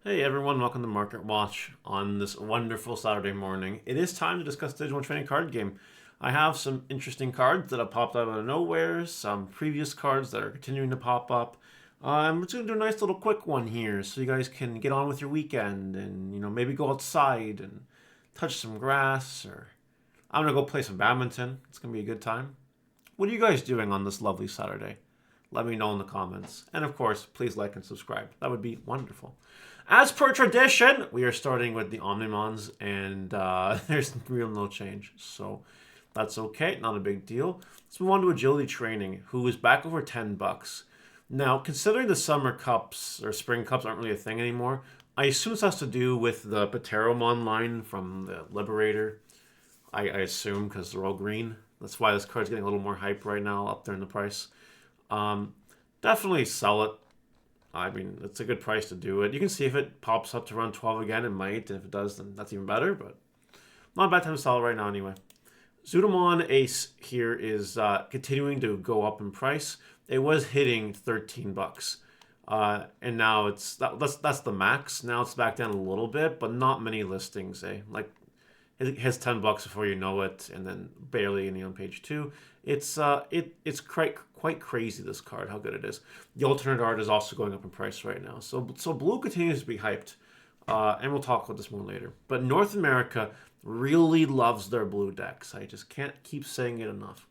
Hey everyone, welcome to Market Watch on this wonderful Saturday morning. It is time to discuss the Digimon trading card game. I have some interesting cards that have popped out of nowhere, some previous cards that are continuing to pop up. I'm just going to do a nice little quick one here so you guys can get on with your weekend and, maybe go outside and touch some grass, or I'm going to go play some badminton. It's going to be a good time. What are you guys doing on this lovely Saturday? Let me know in the comments. And of course, please like and subscribe. That would be wonderful. As per tradition, we are starting with the Omnimons, and there's real no change. So that's okay, not a big deal. Let's move on to Agility Training, who is back over 10 bucks. Now, considering the Summer Cups or Spring Cups aren't really a thing anymore, I assume this has to do with the Pteromon line from the Liberator. I assume, because they're all green. That's why this card's getting a little more hype right now, up there in the price. Definitely sell it. I mean, it's a good price to do it. You can see if it pops up to around 12 again, it might. And if it does, then that's even better, but not a bad time to sell it right now anyway. Zudamon Ace here is continuing to go up in price. It was hitting 13 bucks. And now that's the max. Now it's back down a little bit, but not many listings, eh? Like, it has 10 bucks before you know it, and then barely any on page 2. It's quite crazy, this card, how good it is. The alternate art is also going up in price right now. So blue continues to be hyped, and we'll talk about this more later. But North America really loves their blue decks. I just can't keep saying it enough.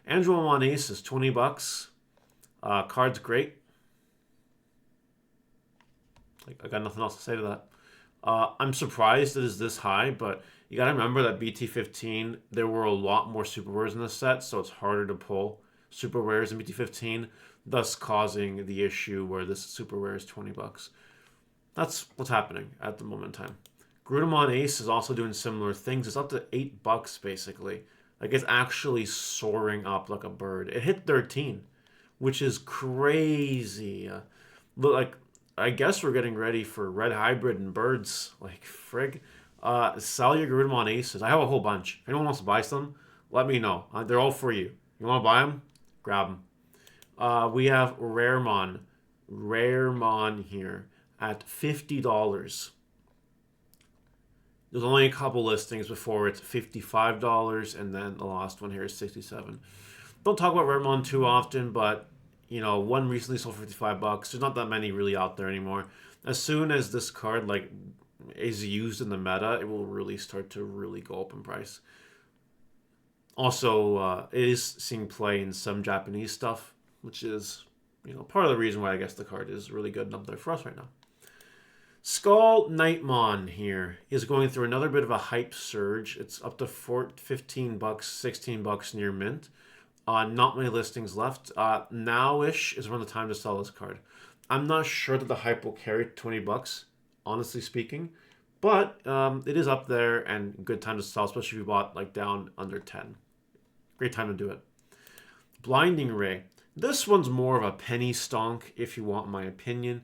Angelo Ace is 20 bucks. Card's great. I got nothing else to say to that. I'm surprised it is this high, but you got to remember that BT15, there were a lot more super rares in this set, so it's harder to pull super rares in BT15, thus causing the issue where this super rare is 20 bucks. That's what's happening at the moment in time. Grudamon Ace is also doing similar things. It's up to 8 bucks basically. Like, it's actually soaring up like a bird. It hit 13, which is crazy. But like, I guess we're getting ready for Red Hybrid and Birds. Like, frig. Sell your Garudamon Aces. I have a whole bunch. If anyone wants to buy some, let me know. They're all for you. You want to buy them? Grab them. We have Raremon. Raremon here at $50. There's only a couple listings before it's $55, and then the last one here is $67. Don't talk about Raremon too often, but one recently sold for 55 bucks. There's not that many really out there anymore. As soon as this card is used in the meta, it will really start to really go up in price. Also, it is seeing play in some Japanese stuff, which is part of the reason why I guess the card is really good and up there for us right now. Skull Nightmon here is going through another bit of a hype surge. It's up to 15 bucks, 16 bucks near mint. Not many listings left. Now-ish is around the time to sell this card. I'm not sure that the hype will carry 20 bucks, honestly speaking. But it is up there and good time to sell, especially if you bought down under 10. Great time to do it. Blinding Ray. This one's more of a penny stonk, if you want my opinion.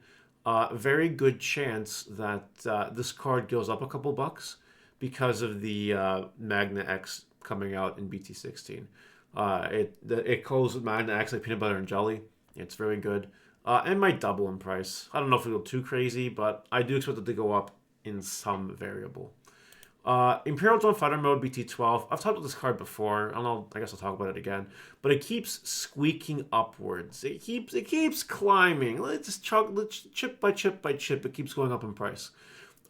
Very good chance that this card goes up a couple bucks because of the Magna X coming out in BT16. It goes with Magna X like peanut butter and jelly. It's very good. And might double in price. I don't know if it'll go too crazy, but I do expect it to go up in some variable. Imperial Drone Fighter Mode BT12. I've talked about this card before. I guess I'll talk about it again. But it keeps squeaking upwards. It keeps climbing. Chip by chip by chip. It keeps going up in price.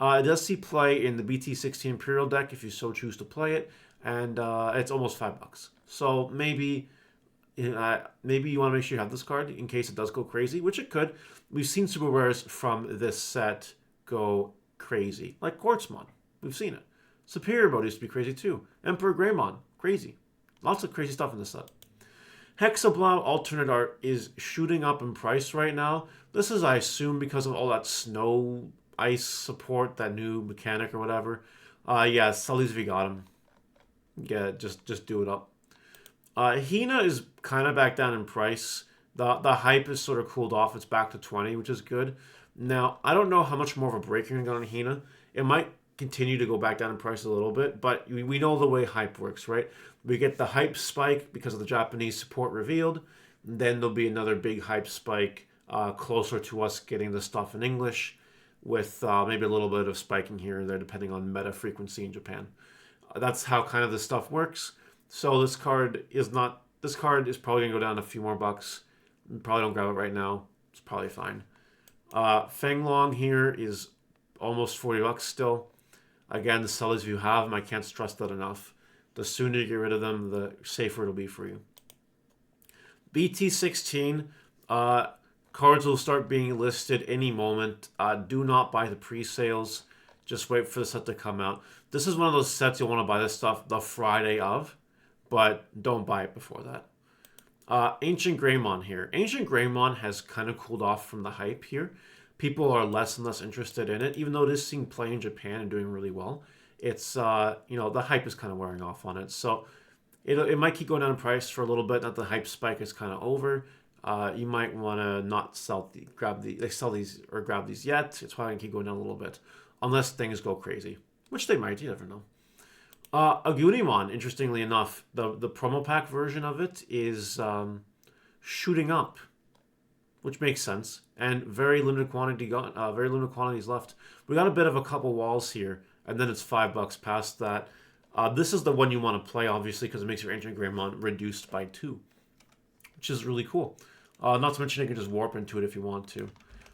It does see play in the BT16 Imperial deck if you so choose to play it, and it's almost 5 bucks. So maybe you want to make sure you have this card in case it does go crazy, which it could. We've seen super rares from this set go crazy, like Quartzmon. We've seen it. Superior Mode used to be crazy too. Emperor Greymon, crazy. Lots of crazy stuff in this set. Hexablau alternate art is shooting up in price right now. This is, I assume, because of all that snow ice support, that new mechanic or whatever. Yeah, sell these if you got them. Yeah, just do it up. Hina is kind of back down in price. The hype is sort of cooled off. It's back to 20, which is good. Now, I don't know how much more of a break you're going to get on Hina. It might continue to go back down in price a little bit, but we know the way hype works, right? We get the hype spike because of the Japanese support revealed. Then there'll be another big hype spike closer to us getting the stuff in English. with maybe a little bit of spiking here and there depending on meta frequency in Japan. That's how kind of this stuff works. So this card is not. This card is probably gonna go down a few more bucks. Probably don't grab it right now. It's probably fine. Feng Long here is almost 40 bucks still. Again, sell these if you have them. I can't stress that enough. The sooner you get rid of them, the safer it'll be for you. BT16, cards will start being listed any moment. Do not buy the pre-sales. Just wait for the set to come out. This is one of those sets you'll want to buy this stuff the Friday of, but don't buy it before that. Ancient Greymon here. Ancient Greymon has kind of cooled off from the hype here. People are less and less interested in it, even though it is seeing play in Japan and doing really well. It's, the hype is kind of wearing off on it. So it might keep going down in price for a little bit. Not the hype spike is kind of over. You might want to not sell these yet. It's probably going to keep going down a little bit. Unless things go crazy, which they might. You never know. Agunimon, interestingly enough, the promo pack version of it is shooting up, which makes sense, and very limited quantities left. We got a bit of a couple walls here, and then it's $5 past that. This is the one you want to play, obviously, because it makes your Ancient Greymon reduced by 2, which is really cool. Not to mention you can just warp into it if you want to.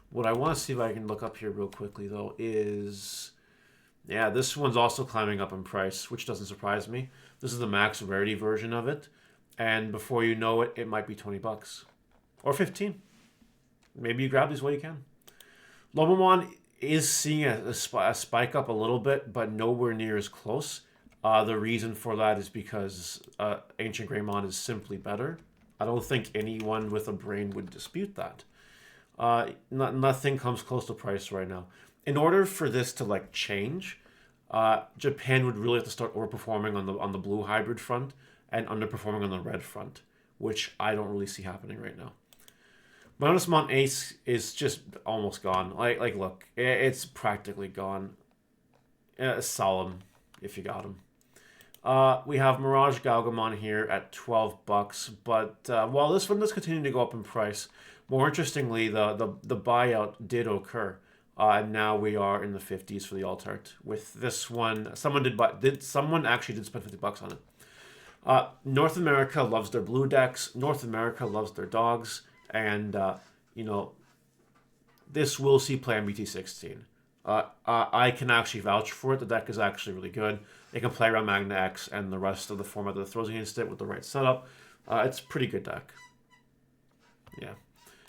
What I want to see if I can look up here real quickly, though, is... Yeah, this one's also climbing up in price, which doesn't surprise me. This is the max rarity version of it, and before you know it, it might be 20 bucks. Or 15. Maybe you grab these while you can. Lobomon is seeing a spike up a little bit, but nowhere near as close. The reason for that is because Ancient Greymon is simply better. I don't think anyone with a brain would dispute that. Nothing comes close to price right now. In order for this to change, Japan would really have to start overperforming on the blue hybrid front and underperforming on the red front, which I don't really see happening right now. Bonusmon Ace is just almost gone. Look, it's practically gone. Solemn, if you got him. We have Mirage Galgamon here at $12, but while this one does continue to go up in price, more interestingly, the buyout did occur. And now we are in the 50s for the alt art. With this one, someone actually did spend $50 on it. North America loves their blue decks. North America loves their dogs. And, this will see play on BT16. I can actually vouch for it. The deck is actually really good. It can play around Magna X and the rest of the format that it throws against it with the right setup. It's a pretty good deck. Yeah.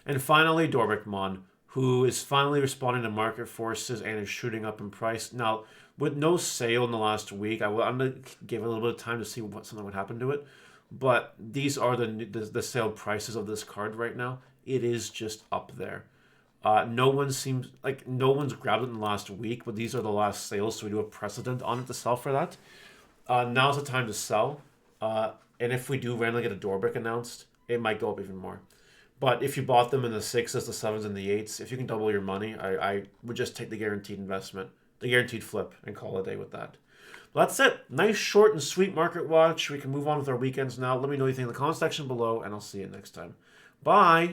And finally, Dorbeckmon, who is finally responding to market forces and is shooting up in price. Now, with no sale in the last week, I'm going to give it a little bit of time to see something would happen to it. But these are the sale prices of this card right now. It is just up there. No one's grabbed it in the last week, but these are the last sales, so we do have precedent on it to sell for that. Now's the time to sell. And if we do randomly get a Dorbeck announced, it might go up even more. But if you bought them in the 6s, the 7s, and the 8s, if you can double your money, I would just take the guaranteed investment, the guaranteed flip, and call it a day with that. Well, that's it. Nice, short, and sweet market watch. We can move on with our weekends now. Let me know what you think in the comment section below, and I'll see you next time. Bye!